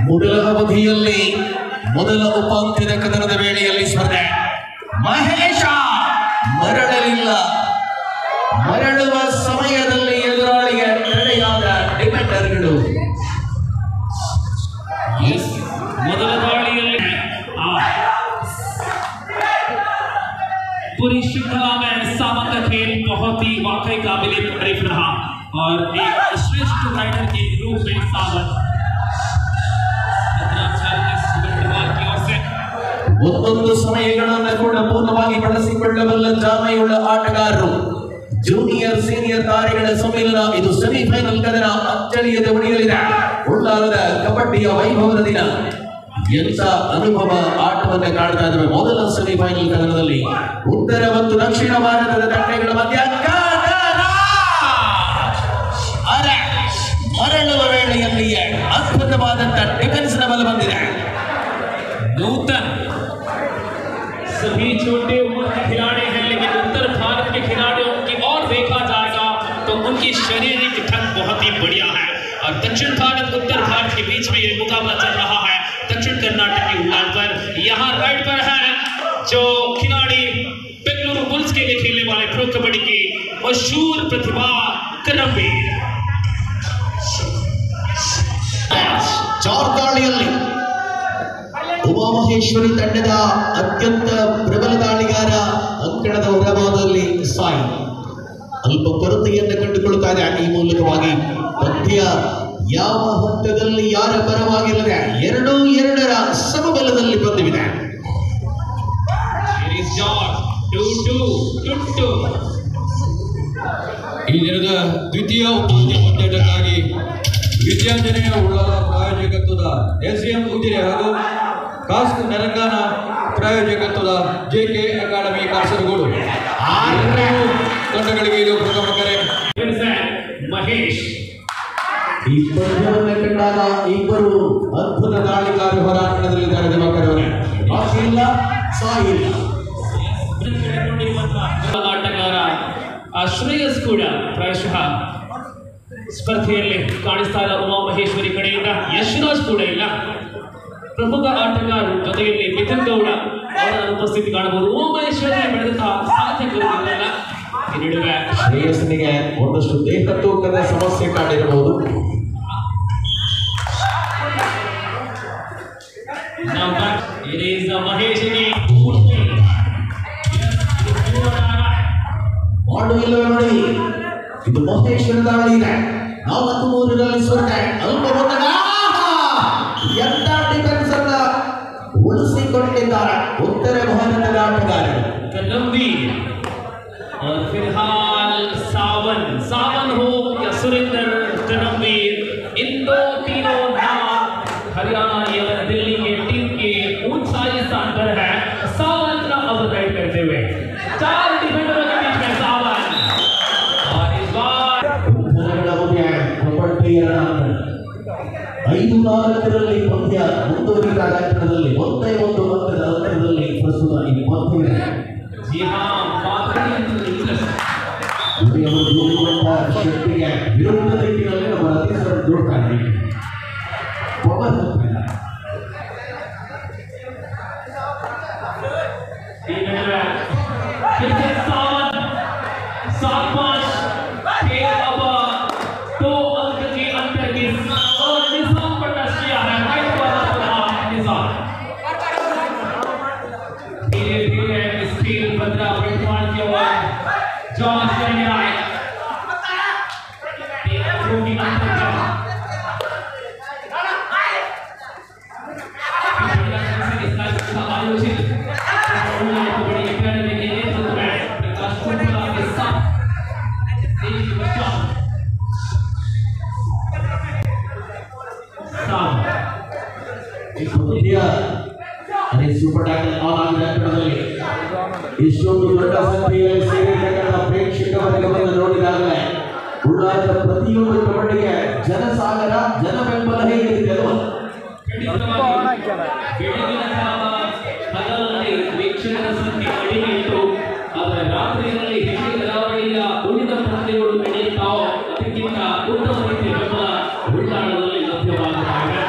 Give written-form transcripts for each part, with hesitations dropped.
ಮೊದಲ ಅವಧಿಯಲ್ಲಿ ಮೊದಲ ಉಪಾಂತ್ಯದ ಕದನದ ವೇಳೆಯಲ್ಲಿ ಸ್ಪರ್ಧೆ. ಮಹೇಶ ಮರಳಲಿಲ್ಲ. ಮರಳುವ ಸಮಯದಲ್ಲಿ ಎದುರಾಳಿಗೆ ತಡೆಯಾದ ಡಿಫೆಂಡರ್ಗಳು. ಮೊದಲ ದಾಳಿಯಲ್ಲಿ पूरी श्रृंखला में सावन का खेल बहुत ही वाकई काबिल तारीफ रहा और एक श्रेष्ठ राइडर के रूप में सावन ಒಂದೊಂದು ಸಮಯಗಳನ್ನು ಕೂಡ ಪೂರ್ಣವಾಗಿ ಬಳಸಿಕೊಳ್ಳಬಲ್ಲ ಜಾಮೆಯುಳ್ಳ ಆಟಗಾರರು. ಜೂನಿಯರ್ ಸೀನಿಯರ್ ತಾರೆಗಳ ಸಮ್ಮೇಳನ. ಇದು ಸೆಮಿಫೈನಲ್ ಕದನ ಅಚ್ಚಳಿಯದೆ ಉಳಿಯಲಿದೆ. ಉಳ್ಳಾಲದ ಕಬಡ್ಡಿಯ ವೈಭವದ ದಿನ. ಎಂತ ಅನುಭವ ಆಟವನ್ನು ಕಾಣ್ತಾ ಇದ್ದಾವೆ. ಮೊದಲ ಸೆಮಿಫೈನಲ್ ಕದನದಲ್ಲಿ ಉತ್ತರ ಮತ್ತು ದಕ್ಷಿಣ ಭಾರತದ ತಂಡಗಳ ಮಧ್ಯ ಮರಳುವ ವೇಳೆಯಲ್ಲಿಯೇ ಅದ್ಭುತವಾದಂತಹ ಡಿಫೆನ್ಸ್ ಬಲ ಬಂದಿದೆ. नूतन सभी छोटे उम्र के खिलाड़ी हैं, लेकिन उत्तर भारत के खिलाड़ियों की और देखा जाएगा तो उनकी शारीरिक ढंग बहुत ही बढ़िया है। और दक्षिण भारत उत्तर भारत के बीच में ये मुकाबला चल रहा है। दक्षिण कर्नाटक की उड़ान पर यहाँ राइट पर है जो खिलाड़ी बेंगलुरु बुल्स के लिए खेलने वाले प्रो कबड्डी की मशहूर प्रतिभा करमवीर। ಜಾರ್ದಾಳಿಯಲ್ಲಿ ಉಮಾಮಹೇಶ್ವರಿ ತಂಡದ ಅತ್ಯಂತ ಪ್ರಬಲ ದಾಳಿಗಾರ ಅಂಕಣದ ಹೊರಭಾಗದಲ್ಲಿ ಸಾಯಿ ಅಲ್ಪ ಕೊರತೆಯನ್ನು ಕಂಡುಕೊಳ್ತಾ ಇದೆ. ಈ ಮೂಲಕವಾಗಿ ಪಂದ್ಯ ಯಾವ ಹಂತದಲ್ಲಿ ಯಾರ ಪರವಾಗಿಲ್ಲದೆ 2-2ರ ಸಮಬಲದಲ್ಲಿ ಪಂದ್ಯವಿದೆ. ಈ ದಿನದ ದ್ವಿತೀಯ ಉಪಾಂತ್ಯ ಪಂದ್ಯಕ್ಕಾಗಿ ವಿದ್ಯಾರ್ಜನೆಯ ಉಳ್ಳಾಲ ಪ್ರಾಯೋಜಕತ್ವದ ಎಸ್ಎಂ ಉಜಿರೆ ಹಾಗೂ ಕಾಸ್ಕ್ ತೆಲಂಗಾಣ ಪ್ರಾಯೋಜಕತ್ವದ ಜೆಕೆ ಅಕಾಡೆಮಿ ಕಾಸರಗೋಡು ತಂಡಗಳಿಗೆ ಇದು ಪ್ರಥಮ ಕರೆ. ಮಹೇಶ್ ಈ ಪಂದ್ಯವನ್ನು ಕಂಡಾಗ ಇಬ್ಬರು ಅದ್ಭುತ ದಾಳಿಗಾರ ಹೋರಾಟದಲ್ಲಿದ್ದಾರೆ. ದಿವಾಕರವರೇ ಇಲ್ಲ ಸಾಯಿ ಇಲ್ಲ. ಆಟಗಾರ ಶ್ರೇಯಸ್ ಕೂಡ ಪ್ರಾಯಶಃ ಸ್ಪರ್ಧೆಯಲ್ಲಿ ಕಾಣಿಸ್ತಾ ಇಲ್ಲ. ಉಮಾಮಹೇಶ್ವರಿ ಕಡೆಯಿಂದ ಯಶರಾಜ್ ಕೂಡ ಇಲ್ಲ. ಪ್ರಮುಖ ಆಟಗಾರರು ಜೊತೆಯಲ್ಲಿ ಮಿಥುನ್ ಗೌಡ ಅವರ ಉಪಸ್ಥಿತಿ ಕಾಣಬಹುದು. ಉಮಾಮಹೇಶ್ವರಿ ಬೆಳೆದಂತಹ ಸಾಧ್ಯತೆಗಳಿಲ್ಲ. ಈ ನಡುವೆ ಶ್ರೇಯಸ್ನಿಗೆ ಒಂದಷ್ಟು ದೇಹ ತೂಕದ ಸಮಸ್ಯೆ ಕಾಣಿರಬಹುದು. ಮಾಡು ಇಲ್ಲವೇ ನೋಡಿ, ಇದು ಮಹೇಶ್ವರ ದಾಳಿ ಇದೆ. 4-3ರಲ್ಲಿ ಸ್ಪರ್ಧೆ. ಅಲ್ಪ ಒತ್ತಡ. ಎಂತ ಡಿಫೆನ್ಸ್ ಅನ್ನ ಉಳಿಸಿಕೊಂಡಿದ್ದಾರೆ ಉತ್ತರ ಭಾರತದ ಆಟಗಾರರು. करमवीर और फिलहाल सावन हो या सुरेंद्र करमवीर, इन तीनों नाम हरियाणा या दिल्ली के टीम के ऊंचाई स्थान पर है। सावन का ओवरराइड करते हुए 4 डिफेंडरों के बीच में सावन और इस बार 5-4ರಲ್ಲಿ ಪಂದ್ಯ ಮುಂದುವರಿದ ಘಟ್ಟದಲ್ಲಿ 1-1 ಅಂಕದ ಅಂತರದಲ್ಲಿ ಪ್ರಸ್ತುತ ಈ ಪಂದ್ಯ. जी हाँ, ಶಕ್ತಿಗೆ ವಿರುದ್ಧ ದಿಕ್ಕಿನಲ್ಲಿ ನಮ್ಮ ಅತಿಸರ್ ನೋಡ್ತಾರೆ. ಪವರ್ ಸೂಪರ್ ಟ್ಯಾಕಲ್ ಆನ್ ಆಗಿರಲಿ. ಇಷ್ಟೊಂದು ದೊಡ್ಡ ಸಂಖ್ಯೆಯಲ್ಲಿ ಸೇರಿರ್ತಕ್ಕಂಥ ಪ್ರೇಕ್ಷಕ ವರ್ಗವನ್ನು ನೋಡಿದಾಗಲೇ ಉಳ್ಳಾಲದ ಪ್ರತಿಯೊಂದು ಕಬಡ್ಡಿಗೆ ಜನಸಾಗರ ಜನ ಬೆಂಬಲ ಹೇಗಿದೆ ಅಲ್ವಾ? ವೀಕ್ಷಕರ ಸಂಖ್ಯೆ ಕಡಿಮೆ ಇತ್ತು, ಆದರೆ ರಾತ್ರಿಯಲ್ಲಿ ಹೆಚ್ಚಿನ ಕರಾವಳಿಯ ಉಳಿದ ಪಂದ್ಯಗಳು ನಡೆಯುತ್ತಾವೋ ಅದಕ್ಕಿಂತ ಉತ್ತಮ ರೀತಿಯ ಬೆಂಬಲ ಉಳ್ಳಾಲದಲ್ಲಿ ಲಭ್ಯವಾಗುತ್ತದೆ.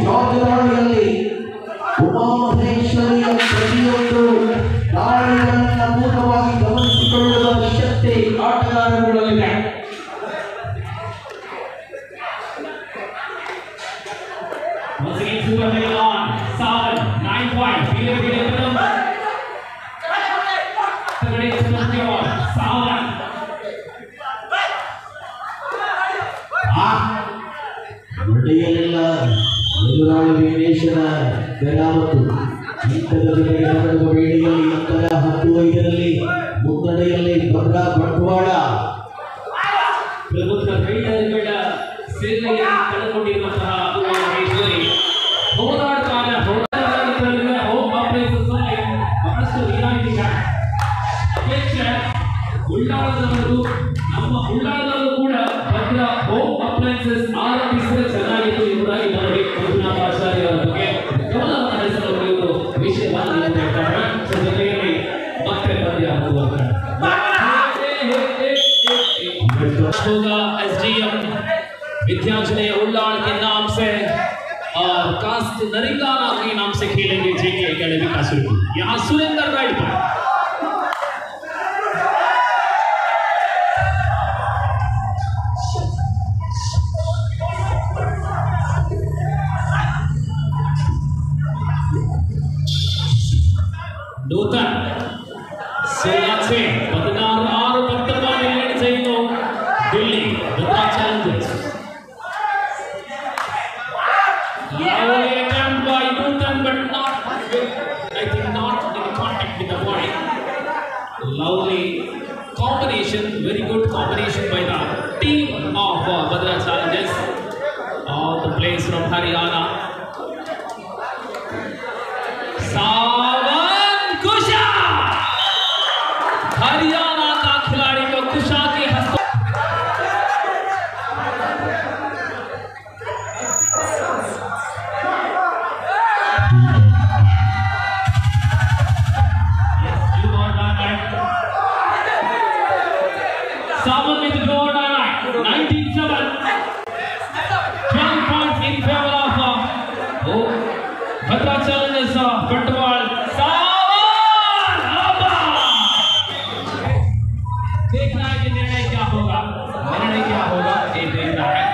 ಜಾರ್ಜ್ ದಾಳಿಯಲ್ಲಿ ಉಮಾಮಹೇಶ್ವರಿಯ ಪ್ರತಿಯೊಂದು ದಾಳಿಗಳನ್ನು ಪೂರ್ಣವಾಗಿ ಗಮನಿಸಿಕೊಳ್ಳುವ ಶಕ್ತಿ ಆಟಗಾರರುಗಳಲ್ಲಿದೆ. Once again, super heavy on. Savan, 9-5. Feel it. Savan. ನಡೆಯಲಿಲ್ಲ ಎದುರಾಳಿ ವಿಘ್ನೇಶ್ವರ ಬೆರಾವತ್ತು ಇಂಥದ ಜೊತೆಗೆ ನಡೆದ ವೇಳೆಯಲ್ಲಿ ನಂತರ 10-5ರಲ್ಲಿ ಮುನ್ನಡೆಯಲ್ಲಿ ಭದ್ರಾ ಬಂಟ್ವಾಳ ಪ್ರಬುದ್ಧ ಕ್ರೀಡಾಳುಗಳ ಸೇವೆಯನ್ನು ಕಳೆದುಕೊಂಡಿರುವಂತಹ ಉಮಾಮಹೇಶ್ವರಿ ಹೋರಾಟಗಾರ ಹೋಮ್ ಆಪರೇಷನ್ಸ್ನಲ್ಲಿ ಬಹಳಷ್ಟು ನೀರಾಗಿದೆ. ಅಪೇಕ್ಷೆ ಉಳ್ಳಾಳದವರು ನಮ್ಮ ಉಳ್ಳಾಳದವರು ಕೂಡ ಭದ್ರಾ ಹೋಮ್ ಅಪ್ಲೈನ್ಸಸ್ ಆರಂಭಿಸಿದ್ರೆ ಚೆನ್ನಾಗಿತ್ತು ಎಂಬುದಾಗಿ ನೋಡಿ ಮಂಜುನಾಥ ಆಚಾರ್ಯ ಅವರ ಬಗ್ಗೆ ಗಮನವನ್ನು ಹರಿಸಲು ಇವರು ವಿಷಯವನ್ನು ಹೇಳ್ತಾರೆ. ಜೊತೆಯಲ್ಲಿ ಮತ್ತೆ ಪಂದ್ಯ ಆಗುವಾಗ होगा एसडीएम विद्याचले उल्लाड़ के नाम से और कास्ट नरिंगाना के नाम से खेलेंगे जेके एकेडमी कासुरपुर। यहाँ सुरेंद्र राइट पर नूतन 16 से 16 दिल्ली भद्रा Challengers lovely attempt by Newton but not I think not in contact with the body. Lovely combination, very good combination by the team of Bhadra Challengers. All the players from Haryana. सावन कुशा हरियाणा का खिलाड़ी को कुशा के हस्तों Savan with the goal 19-7. 12 points in favor of Bhadra Challengers Bantuwal. Savan! देखना है कि निर्णय क्या होगा, ये देखना है.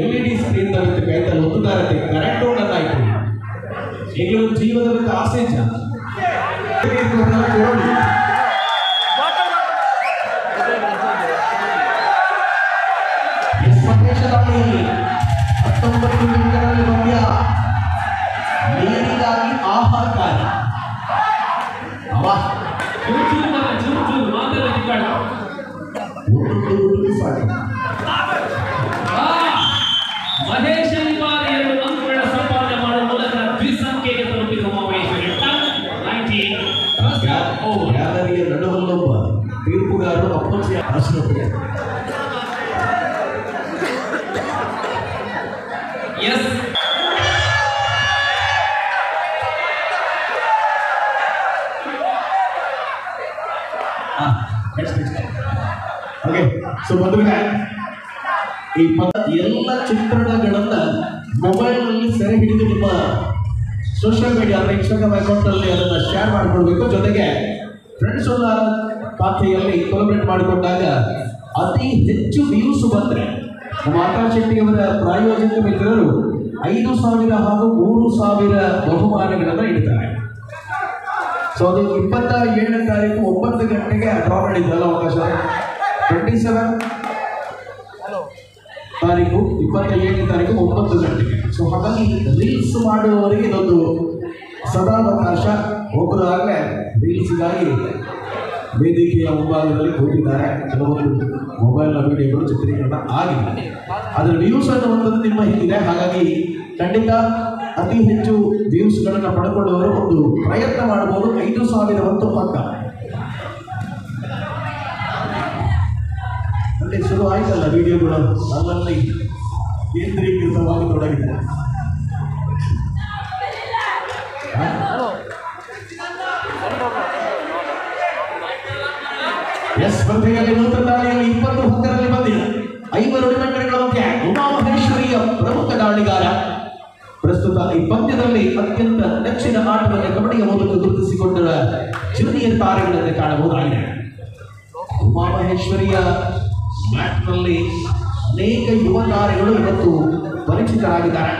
LED ಸ್ಕ್ರೀನ್ ತರುತ್ತೆ ಕೈತಲ್ಲಿ ಒತ್ತುತ್ತಾರತ್ತೆ ಕರೆಂಟ್ ಹೋಗತ್ತಾಯ್ತು ಈಗಲೂ ಜೀವದ ಬಗ್ಗೆ ಆಸೆ ದಾಳಿಯಲ್ಲಿ 19 ನಿಮಿಷಗಳಲ್ಲಿ ಪಂದ್ಯ ನೀರಿಗಾಗಿ ಆಹಾಕಾರ ಮಹೇಶ್ ಅನಿವಾರ್ಯ 2 ಅಂಕಗಳ ಸಂಪಾದನೆ ಮಾಡುವ ಮೂಲಕ ದ್ವಿಸಂಖ್ಯೆಗೆ ತಲುಪಿದ ಉಮಾಮಹೇಶ್ವರಿ. ಗ್ಯಾಲರಿಯ ನಡುವಲ್ಲೊಬ್ಬ ತೀರ್ಪುಗಾರರು ಅಪ್ಪಚ್ಚಿ ಆಶ್ರಯ ಎಸ್ ಓಕೆ ಸೊ ಬಂಧುಗಳೇ ಈ ಎಲ್ಲ ಚಿತ್ರಣಗಳನ್ನ ಮೊಬೈಲ್ ನಲ್ಲಿ ಸೆರೆ ಹಿಡಿದು ನಿಮ್ಮ ಸೋಷಿಯಲ್ ಮೀಡಿಯಾ ಇನ್ಸ್ಟಾಗ್ರಾಮ್ ಅಕೌಂಟ್ ಅಲ್ಲಿ ಅದನ್ನ ಶೇರ್ ಮಾಡಿಕೊಳ್ಬೇಕು. ಜೊತೆಗೆ ಫ್ರೆಂಡ್ಸ್ ಖಾತೆಯಲ್ಲಿ ಕೊಲಾಬರೇಟ್ ಮಾಡಿಕೊಂಡಾಗ ಅತಿ ಹೆಚ್ಚು ವ್ಯೂಸ್ ಬಂದ್ರೆ ನಮ್ಮ ಆಕಾಶ್ ಶೆಟ್ಟಿ ಅವರ ಪ್ರಾಯೋಜಕ ಮಿತ್ರರು 5,000 ಹಾಗೂ 3,000 ಬಹುಮಾನಗಳನ್ನು ಇಡ್ತಾರೆ. ಸೊ ಅದು 27ನೇ ತಾರೀಕು 9 ಗಂಟೆಗೆ ಡ್ರಾ ಮಾಡಿದ್ದಲ್ಲ ಅವಕಾಶ. 27 ತಾರೀಕು 27ನೇ ತಾರೀಕು 9 ಗಂಟೆಗೆ. ಸೊ ಹಾಗಾಗಿ ರೀಲ್ಸ್ ಮಾಡುವವರಿಗೆ ಇದೊಂದು ಸದಾವಕಾಶ. ಒಬ್ಬರು ಆಗಲೇ ರೀಲ್ಸ್ಗಾಗಿ ವೇದಿಕೆಯ ಮುಂಭಾಗದಲ್ಲಿ ಕೂತಿದ್ದಾರೆ. ಕೆಲವೊಂದು ಮೊಬೈಲ್ನ ವಿಡಿಯೋಗಳು ಚಿತ್ರೀಕರಣ ಆಗಿದೆ. ಅದರ ವ್ಯೂಸ್ ಅನ್ನುವಂಥದ್ದು ನಿಮ್ಮ ಹಿಂದಿದೆ. ಹಾಗಾಗಿ ಖಂಡಿತ ಅತಿ ಹೆಚ್ಚು ವ್ಯೂಸ್ಗಳನ್ನು ಪಡ್ಕೊಳ್ಳುವವರು ಒಂದು ಪ್ರಯತ್ನ ಮಾಡಬಹುದು. 5,000 ಪಕ್ಕ ಒಳ್ಳೆ ಶುರು ಆಯ್ತಲ್ಲ ವಿಡಿಯೋಗಳು ಅಲ್ಲಲ್ಲಿ ಕೇಂದ್ರೀಕೃತವಾಗಿ ತೊಡಗಿದೆ. ಸ್ಪರ್ಧೆಯಲ್ಲಿ ನೂತನ ದಾಳಿಯಲ್ಲಿ 20 ಹತ್ತರಲ್ಲಿ ಬಂದಿದೆ 5 ನುಡಿಮಂಡಲಗಳ ಮಧ್ಯೆ ಉಮಾಮಹೇಶ್ವರಿಯ ಪ್ರಮುಖ ದಾಳಿಗಾರ. ಪ್ರಸ್ತುತ ಈ ಪಂದ್ಯದಲ್ಲಿ ಅತ್ಯಂತ ನೆಚ್ಚಿನ ಆಟವನ್ನು ಕಬಡ್ಡಿಯ ಮೂಲಕ ಗುರುತಿಸಿಕೊಂಡಿರುವ ಜೂನಿಯರ್ ತಾರೆಗಳನ್ನು ಕಾಣಬಹುದಾಗಿದೆ. ಉಮಾಮಹೇಶ್ವರಿಯ ಮ್ಯಾಟ್ನಲ್ಲಿ ಅನೇಕ ಯುವ ತಾರೆಗಳು ಇವತ್ತು ಪರಿಚಿತರಾಗಿದ್ದಾರೆ.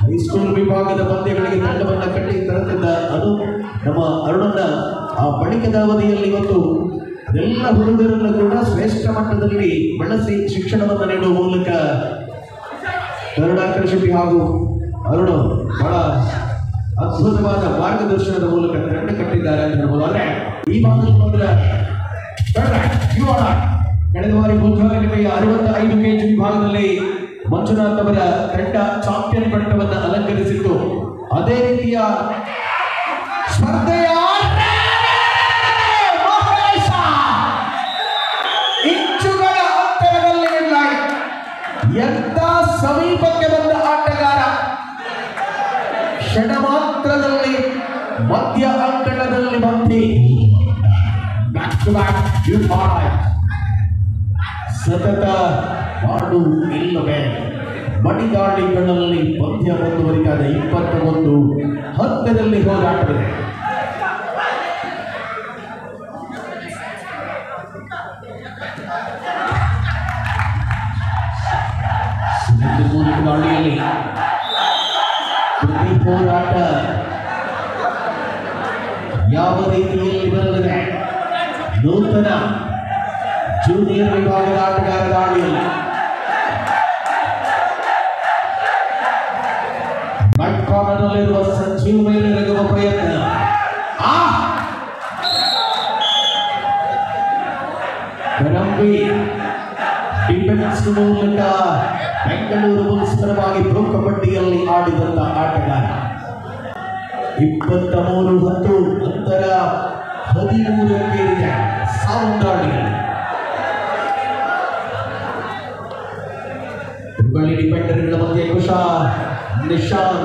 ಹೈಸ್ಕೂಲ್ ವಿಭಾಗದ ಪಂದ್ಯಗಳಿಗೆ ತಂಡವನ್ನು ಕಟ್ಟಿ ತರುತ್ತಿದ್ದ ಅದು ನಮ್ಮ ಅರುಣನ್ನ ಆ ಬಳಿಕದ ಅವಧಿಯಲ್ಲಿ ಇವತ್ತು ಎಲ್ಲ ಹುಡುಗರನ್ನು ಕೂಡ ಶ್ರೇಷ್ಠ ಮಟ್ಟದಲ್ಲಿ ಬಳಸಿ ಶಿಕ್ಷಣವನ್ನು ನೀಡುವ ಮೂಲಕ ಕರುಣಾಕರ ಶೆಟ್ಟಿ ಹಾಗೂ ಅರುಣ ಬಹಳ ಅದ್ಭುತವಾದ ಮಾರ್ಗದರ್ಶನದ ಮೂಲಕ ತಂಡ ಕಟ್ಟಿದ್ದಾರೆ ಅಂತ ಹೇಳ್ಬೋದು. ಆದ್ರೆ ಈ ಭಾಗದಲ್ಲಿ ಬಂದ್ರೆ ಕಳೆದ ಬಾರಿ ಬುದ್ಧವಾರಕತೆಯ 65 kg ವಿಭಾಗದಲ್ಲಿ ಮಂಜುನಾಥ್ ಅವರ ತಂಡ ಚಾಂಪಿಯನ್ ಪಟ್ಟವನ್ನು ಅಲಂಕರಿಸಿತ್ತು. ಅದೇ ರೀತಿಯ ಸ್ಪರ್ಧೆಯ ಇಂಚುಗಳ ಅಂತರದಲ್ಲಿ ಎಂತ ಸಮೀಪಕ್ಕೆ ಬಂದ ಆಟಗಾರ ಕ್ಷಣ ಮಾತ್ರದಲ್ಲಿ ಮಧ್ಯ ಅಂಕಣದಲ್ಲಿ ಬಂದಿ ಸತತ ಮಾಡು ಇಲ್ಲವೇ ಮಡಿದಾಳಿಗಳಲ್ಲಿ ಪಂದ್ಯ ಮುಂದುವರಿದಾದ 21 ಹತ್ತರಲ್ಲಿ ಹೋರಾಟವಿದೆ. ದಾಳಿಯಲ್ಲಿ ಪ್ರತಿ ಹೋರಾಟ ಯಾವ ರೀತಿಯಲ್ಲಿ ಬರಲಿದೆ. ನೂತನ ಜೂನಿಯರ್ ವಿಭಾಗದ ಆಟಗಾರ ದಾಳಿಯಲ್ಲಿ ಕಾರ್ನರ್ನಲ್ಲಿರುವ ಸಂಜೀವ್ ಮೇಲೆ ರಗುವ ಪ್ರಯತ್ನ. ಡಿಫೆನ್ಸ್ ಮೂಲಕ ಬೆಂಗಳೂರು ಬುಲ್ಸ್ ಪರವಾಗಿ ಪ್ರೊ ಕಬಡ್ಡಿಯಲ್ಲಿ ಆಡಿದಂತ ಆಟಗಾರ 23-10 ಅಂತರ 13 ಸಾವಂದಾಡಿ ಹುಬ್ಬಳ್ಳಿ ಡಿಫೆಂಡರ್ಗಳ ಮಧ್ಯೆ ಕುಶಾಲ್ ನಿಶಾನ್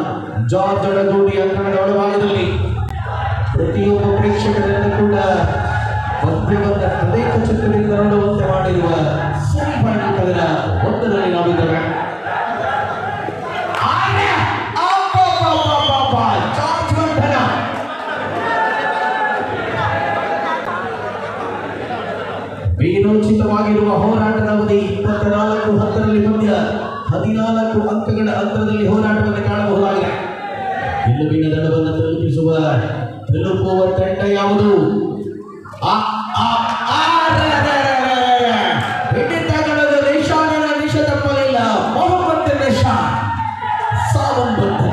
ಜಾರ್ಜ್ ಅಳಗೋಡಿ ಅಂಕಣದ ಒಳಭಾಗದಲ್ಲಿ ಪ್ರತಿಯೊಬ್ಬ ಪ್ರೇಕ್ಷಕರನ್ನು ಕೂಡ ಪಂದ್ಯವನ್ನು ಅನೇಕ ಚಿತ್ರದಿಂದ ನೋಡುವಂತೆ ಮಾಡಿರುವ ಸೆಮಿಫೈನಲ್ ಕದನ 1ರಲ್ಲಿ ನಾವಿದ್ದೇವೆ. ವೀರೋಚಿತವಾಗಿರುವ ಹೋರಾಟದ ಅವಧಿ 24-10ರಲ್ಲಿ ಪಂದ್ಯ 14 ಅಂಕಗಳ ಅಂತರದಲ್ಲಿ ಹೋರಾಟವನ್ನು ಕಾಣಬಹುದಾಗಿದೆ. ಗೆಲುವಿನ ದಡವನ್ನು ತಲುಪುವ ತಂಡ ಯಾವುದು? ಹಿಡಿತಗಳದ ನಿಶಾನಿನ ನಿಶ ತಪ್ಪಲಿಲ್ಲ. ಮೊಹಮ್ಮದ್ ನಿಶಾನ್ ಸಾವಂಬದ್ಧ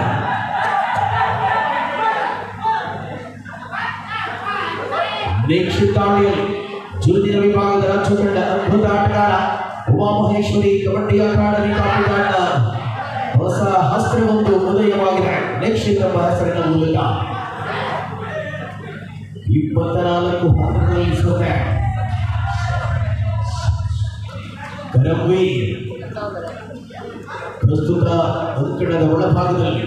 ನೇಕ್ಷಿತಾಳಿಯಲ್ಲಿ ಜೂನಿಯರ್ ವಿಭಾಗದ ರಾಜ್ಯ ತಂಡ ಅದ್ಭುತ ಆಟಗಾರ ಉಮಾಮಹೇಶ್ವರಿ ಕಬಡ್ಡಿ ಅಕಾಡೆಮಿ ಕಾಪಿದಾಟ ಹೊಸ ಹಸ್ತ್ರವೊಂದು ಉದಯವಾಗಿದೆ. ನೇಕ್ಷಿತ್ ಎಂಬ ಹೆಸರಿನ ಮೂಲಕ 24-10ರಲ್ಲಿ ಸೋತೆ ಕರವೀರ್ ಪ್ರಸ್ತುತ ಅಂಕಣದ ಒಳಭಾಗದಲ್ಲಿ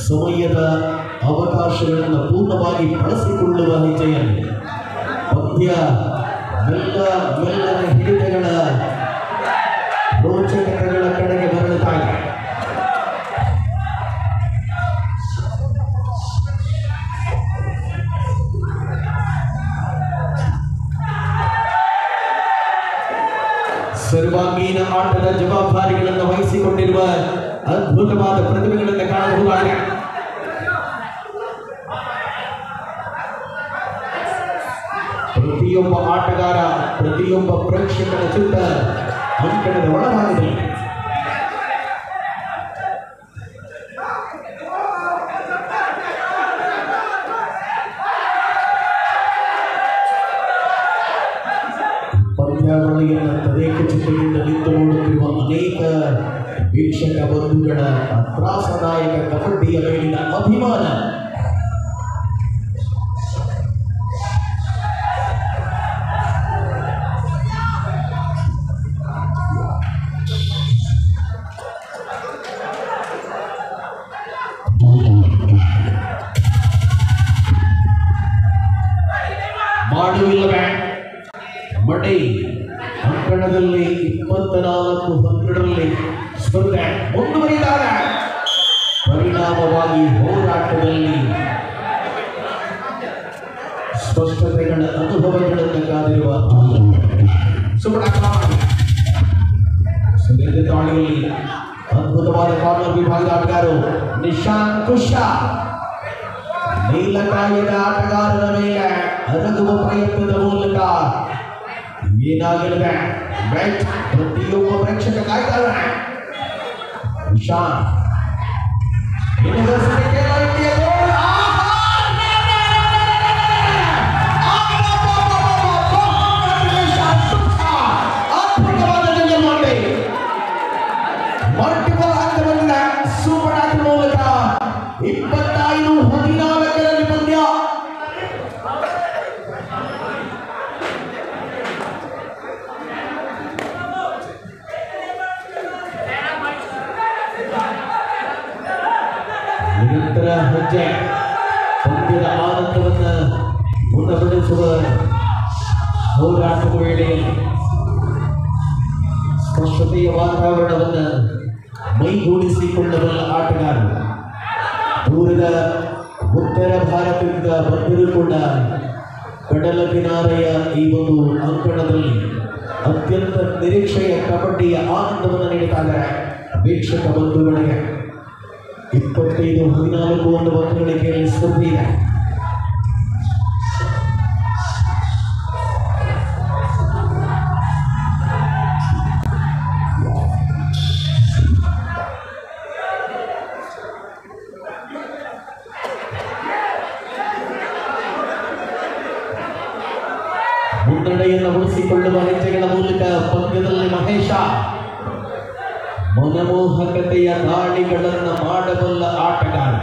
ಸಮಯದ ಅವಕಾಶಗಳನ್ನು ಪೂರ್ಣವಾಗಿ ಬಳಸಿಕೊಳ್ಳುವ ಹೆಜ್ಜೆಯಲ್ಲಿ ಪಂದ್ಯ ಮೆಲ್ಲನೆ ಹಿಡಿತಗಳ ರೋಚಕತೆಗಳ ಕಡೆಗೆ ಬರಳುತ್ತಾ ಇದೆ. ಸರ್ವಾಂಗೀಣ ಆಟದ ಜವಾಬ್ದಾರಿಗಳನ್ನು ವಹಿಸಿಕೊಂಡಿರುವ ಅದ್ಭುತವಾದ ಪ್ರತಿಭೆಗಳನ್ನು ಕಾಣಬಹುದಾಗಿದೆ. ಪ್ರತಿಯೊಬ್ಬ ಆಟಗಾರ ಪ್ರತಿಯೊಬ್ಬ ಪ್ರೇಕ್ಷಕನ ಚಿತ್ತ ಅಂಕಣದ ಒಳಭಾಗದಲ್ಲಿ ಪಂದ್ಯಾವಳಿಯನ್ನು ತದೇಕ ಚಿತ್ರದಿಂದ ನಿಂತು ನೋಡುತ್ತಿರುವ ಅನೇಕ ವೀಕ್ಷಕ ಬಂಧುಗಳ ತ್ರಾಸದಾಯಕ ಕಬಡ್ಡಿಯ ಮೇಲಿನ ಅಭಿಮಾನ ಮಾಡುವಿಲ್ಲವೇ ಮಡಿ ಅಂಕಣದಲ್ಲಿ 24 ಸ್ಪರ್ಧೆ ಮುಂದುವರಿದಾಗ ಪರಿಣಾಮವಾಗಿ ಹೋರಾಟದಲ್ಲಿ ಸ್ಪಷ್ಟತೆಗಳ ಅನುಭವಗಳನ್ನು ಕಾದಿರುವ ಸುದೀರ್ಘ ದಾಳಿಯಲ್ಲಿ ಅದ್ಭುತವಾದ ಕಾರ್ನರ್ ವಿಭಾಗದ ಆಟಗಾರರು ನಿಶಾಂತ್ ಕುಶಾ ನೀಲಕಾಯದ ಆಟಗಾರರ ಮೇಲೆ ಅರಗುವ ಪ್ರಯತ್ನದ ಮೂಲಕ ಏನಾಗಲಿದೆ ಬ್ಯಾಟ್ ಪ್ರತಿಯೊಬ್ಬ ಪ್ರೇಕ್ಷಕ ಕಾಯ್ತಾರೆ. ನಿಶಾಂತ್ ಯೂನಿವರ್ಸಿಟಿ ಖೇಲೋ ಇಂಡಿಯಾ ಗೋಲ್ ಅದ್ಭುತವಾದ ಜಯ ಮಾಡಿ ಮಲ್ಟಿಪಲ್ ಅಂಕ ಬಂದಿದೆ ಸೂಪರ್ ಆಟ ಮೂಲಕ 25-14 ಪಂದ್ಯ. ನಿರಂತರ ಹೆಜ್ಜೆ ಪಂದ್ಯದ ಆನಂದವನ್ನು ಮುನ್ನಡೆಸುವ ಹೋರಾಟದ ವೇಳೆಯಲ್ಲಿ ಸ್ಪಷ್ಟತೆಯ ವಾತಾವರಣವನ್ನು ಮೈಗೂಡಿಸಿಕೊಳ್ಳಬಲ್ಲ ಆಟಗಾರರು ದೂರದ ಉತ್ತರ ಭಾರತದಿಂದ ಬಂದರೂ ಕೂಡ ಕಡಲ ಕಿನಾರೆಯ ಈ ಒಂದು ಅಂಕಣದಲ್ಲಿ ಅತ್ಯಂತ ನಿರೀಕ್ಷೆಯ ಕಬಡ್ಡಿಯ ಆನಂದವನ್ನು ನೀಡುತ್ತಾರೆ ವೀಕ್ಷಕ ಬಂಧುಗಳಿಗೆ. 25-14 ಒಂದು ಅಂಕಗಳಿಕೆಯಲ್ಲಿ ಸ್ಪರ್ಧೆ ಇದೆ. ಮುನ್ನಡೆಯನ್ನು ಉಳಿಸಿಕೊಳ್ಳುವ ಹೆಜ್ಜೆಗಳ ಮೂಲಕ ಪಂದ್ಯದಲ್ಲಿ ಮಹೇಶ ಮನಮೋಹಕತೆಯ ದಾಳಿಗಳನ್ನು ಮಾಡಬಲ್ಲ ಆಟಗಾರ.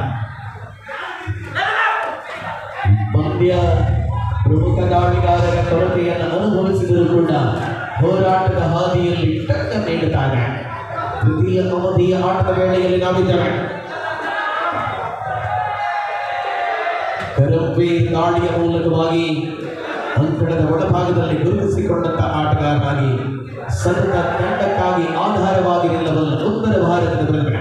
ಪಂದ್ಯ ಪ್ರಮುಖ ದಾಳಿಗಾರರ ಕೊರತೆಯನ್ನು ಅನುಭವಿಸಿದರೂ ಕೂಡ ಹೋರಾಟದ ಹಾದಿಯಲ್ಲಿ ಟಕ್ಕ ನೀಡುತ್ತಾರೆ. ತೃತೀಯ ಅವಧಿಯ ಆಟದ ವೇಳೆಯಲ್ಲಿ ನಾವಿದ್ದೇವೆ. ಕರವೇ ದಾಳಿಯ ಮೂಲಕವಾಗಿ ಅಂಕಣದ ಒಳಭಾಗದಲ್ಲಿ ಗುರುತಿಸಿಕೊಂಡಂತ ಆಟಗಾರರಾಗಿ ಸತತ ತಂಡಕ್ಕಾಗಿ ಆಧಾರವಾಗಿ ನಿಲ್ಲಬಲ್ಲ ಉತ್ತರ ಭಾರತದ ಪ್ರತಿಭೆ.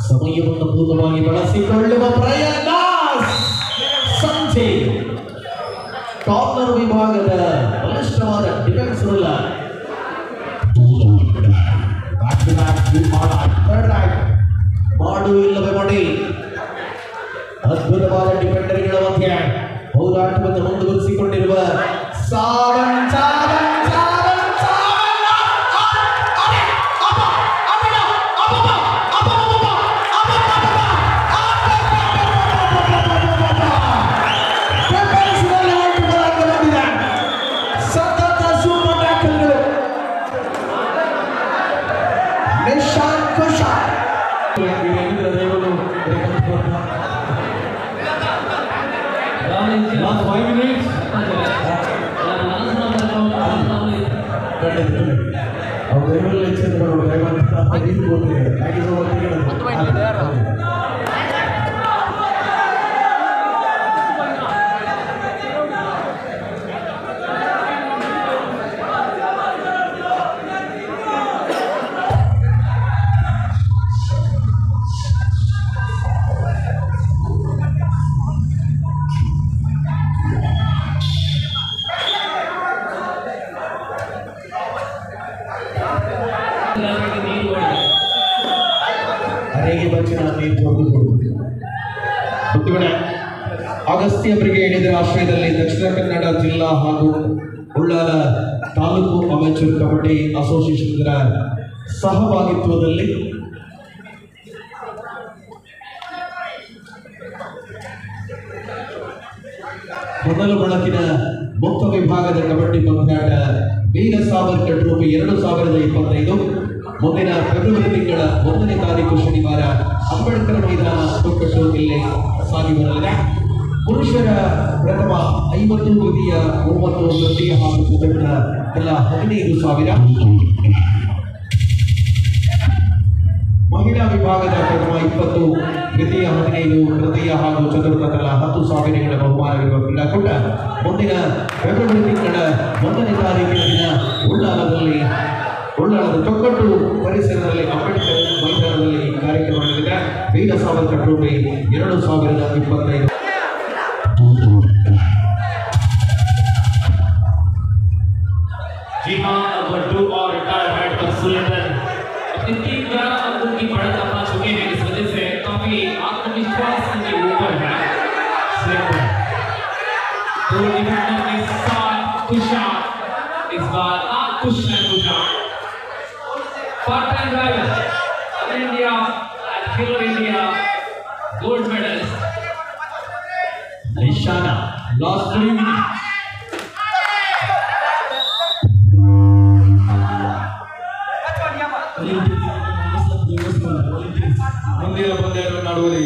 ಸಮಯವನ್ನು ಪೂರ್ಣವಾಗಿ ಬಳಸಿಕೊಳ್ಳುವ ಪ್ರಯತ್ನ ಸಂಜೆ ಕಾರ್ನರ್ ವಿಭಾಗದ ಬಲಿಷ್ಠವಾದ ಡಿಫೆನ್ಸ್ ರೂಲರ್ ಮಾಡುವಿಲ್ಲವೇ ಮಾಡಿ ಅದ್ಭುತವಾದ ಡಿಫೆಂಡರ್ಗಳ ಮಧ್ಯೆ ಹೋರಾಟವನ್ನು ಮುಂದುವರಿಸಿಕೊಂಡಿರುವ Last 5 minutes. ಅಗಸ್ತ್ಯ ಬ್ರಿಗೇಡ್ ಇದರ ಆಶ್ರಯದಲ್ಲಿ ದಕ್ಷಿಣ ಕನ್ನಡ ಜಿಲ್ಲಾ ಹಾಗೂ ಉಳ್ಳಾಲ ತಾಲೂಕು ಅಮೆಚೂರ್ ಕಬಡ್ಡಿ ಅಸೋಸಿಯೇಷನ್ ಇದರ ಸಹಭಾಗಿತ್ವದಲ್ಲಿ ಮೊದಲ ಬೆಳಕಿನ ಮುಕ್ತ ವಿಭಾಗದ ಕಬಡ್ಡಿ ಪಂದ್ಯಾಟ ವೀರ ಸಾವರ್ಕರ್ ಟ್ರೋಫಿ 2025 ಮುಂದಿನ ಫೆಬ್ರವರಿ ತಿಂಗಳ 1ನೇ ತಾರೀಕು ಶನಿವಾರ ಅಂಬೇಡ್ಕರ್ ಮೈದಾನ ತೊಕ್ಕಟ್ಟು ಇಲ್ಲಿ ಸಾಗಿ ಬರಲಿದೆ. ಪುರುಷರ ಪ್ರಥಮ 50, ದ್ವಿತೀಯ 9, ತೃತೀಯ ಹಾಗೂ ಚತುರ್ಥ ಎಲ್ಲ 15,000. ಮಹಿಳಾ ವಿಭಾಗದ ಪ್ರಥಮ 20, ದ್ವಿತೀಯ 15, ತೃತೀಯ ಹಾಗೂ ಚತುರ್ಥ ತಲಾ 10,000ಗಳ ಬಹುಮಾನವಿರುವ ಕ್ರೀಡಾಕೂಟ ಮುಂದಿನ ಫೆಬ್ರವರಿ ತಿಂಗಳ 1ನೇ ತಾರೀಕಿನ ದಿನ ಉಳ್ಳಾಲದ ತೊಕ್ಕಟ್ಟು ಪರಿಸರದಲ್ಲಿ ಅಂಬೇಡ್ಕರ್ ಮೈದಾನದಲ್ಲಿ ಕಾರ್ಯಕ್ರಮ ನಡೆದಿದೆ. ವೀರ ಸಾವರ್ಕರ್ ಟ್ರೋಫಿ 2025. जी हाँ, नंबर 2 और रिटायर हेड पर सुलेंदर अपनी टीम द्वारा अंकों की बढ़त अपना चुके हैं. इस वजह से काफी आत्मविश्वास उनके ऊपर है. सुलेंदर दो डिफेंडर के साथ कुशान, इस बार आप Kushan part time driver India at Khelo India gold medalist निशाना लास्ट 3 मिनट. ಮುಂದಿನ ಪಂದ್ಯವನ್ನು ಮಾಡುವಲ್ಲಿ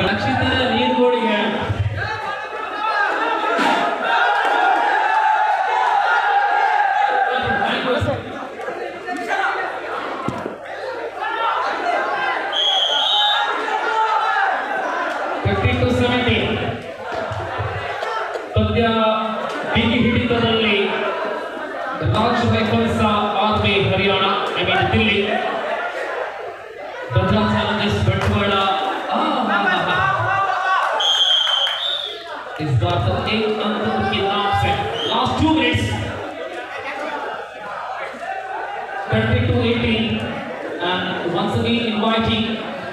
ನಕ್ಷತ್ರ ನೀರ್ಗೋಡಿಗೆ ಪಂದ್ಯ ಬಿಗಿ ಹಿಡಿತದಲ್ಲಿ Raj rifles army Haryana Delhi Badra challengers Bantwada. इस बार तो एक अंक के नाम से last 2 minutes 22-18 and once again inviting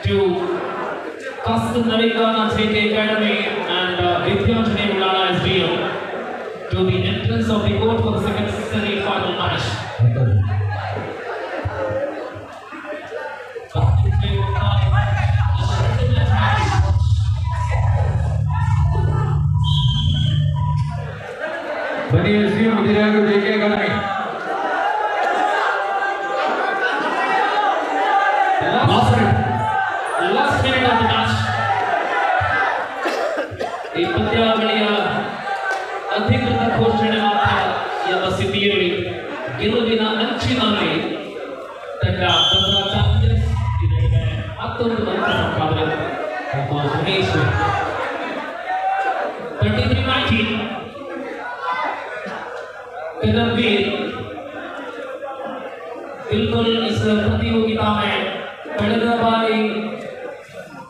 to Custom Narigana JK Academy and Vidyanjani Mulana SBO to the entrance of the court for the second semi-final match. बनी SBO विद्यालय JK Academy last minute of the match. ಈ ಪಂದ್ಯಾವಳಿಯ ಅಧಿಕೃತ ಘೋಷಣೆ ಮಾತ್ರ ಎಂಬ ಸ್ಥಿತಿಯಲ್ಲಿ ಗೆಲುವಿನ ಅಂಚಿನಲ್ಲಿ ತಂಡ ಬದ್ರಾ ಚಾಲೆಂಜರ್ಸ್ ಮತ್ತೊಂದು ಅಂಕ ಸಂಪಾದನೆ ಮಹೇಶ್ 33-19. करमवीर बिल्कुल इस प्रतियोगिता में कಳೆದ ಬಾರಿ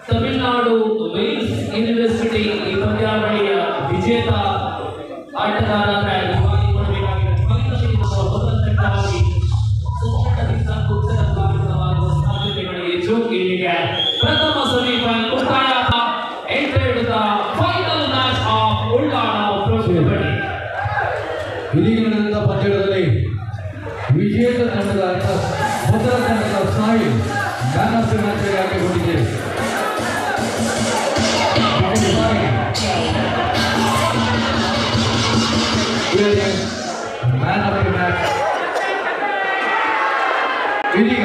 ತಮಿಳುನಾಡು ವೇಲ್ಸ್ ಯೂನಿವರ್ಸಿಟಿ ಈ ಪಂದ್ಯಾವಳಿಯ ವಿಜೇತ ಆಟಗಾರರ ಬಹುಮಾನ ಕೊಡಬೇಕಾಗಿದೆ. ಮೊದಲನೆಯದಾಗಿ ಸುತ್ತಡದಿಂದ ಉತ್ತರ ಭಾರತವಾಗುವ ಸಾಧ್ಯತೆಗಳು ಹೆಚ್ಚು. ಇಲ್ಲಿಗೆ ಪ್ರಥಮ ಸೆಮಿಫೈನಲ್ ಮುಕ್ತಾಯ. Entered the final match of Ullal pro kabaddi. ಇದೀಗ ನಡೆದ ಪಂದ್ಯದಲ್ಲಿ ವಿಜೇತ ತಂಡದ ಮೊದಲ ತಂಡದ Sai man of the match ಆಯ್ಕೆಗೊಂಡಿದೆ. ಮ್ಯಾನ್ ಆಫ್ ದ ಮ್ಯಾಚ್ ಇದೀಗ